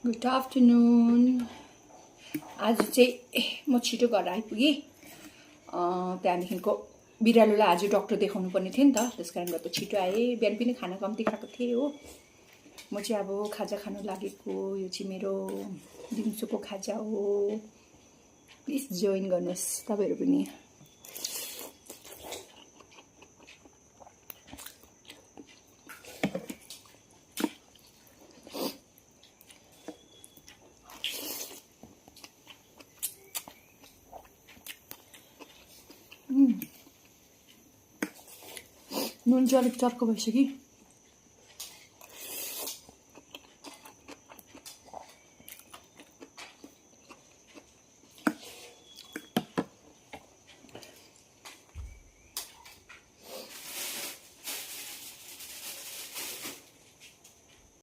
Good afternoon. आज चाहिँ म छिटो घर आइपुगेँ। त्यहाँदेखिको बिरालोलाई आज डक्टर देखाउनु पर्ने थियो नि त, त्यस कारणले गर्दा छिटो आएँ। बिहान पनि खाना कम्ती खाएको थिएँ हो। म चाहिँ अब खाजा खानु लागेको। यो चाहिँ मेरो दिउँसोको खाजा हो। प्लिज जोइन गर्नुहोस् तपाईँहरू पनि। नुन चाहिँ अलिक चर्को भइसक्यो।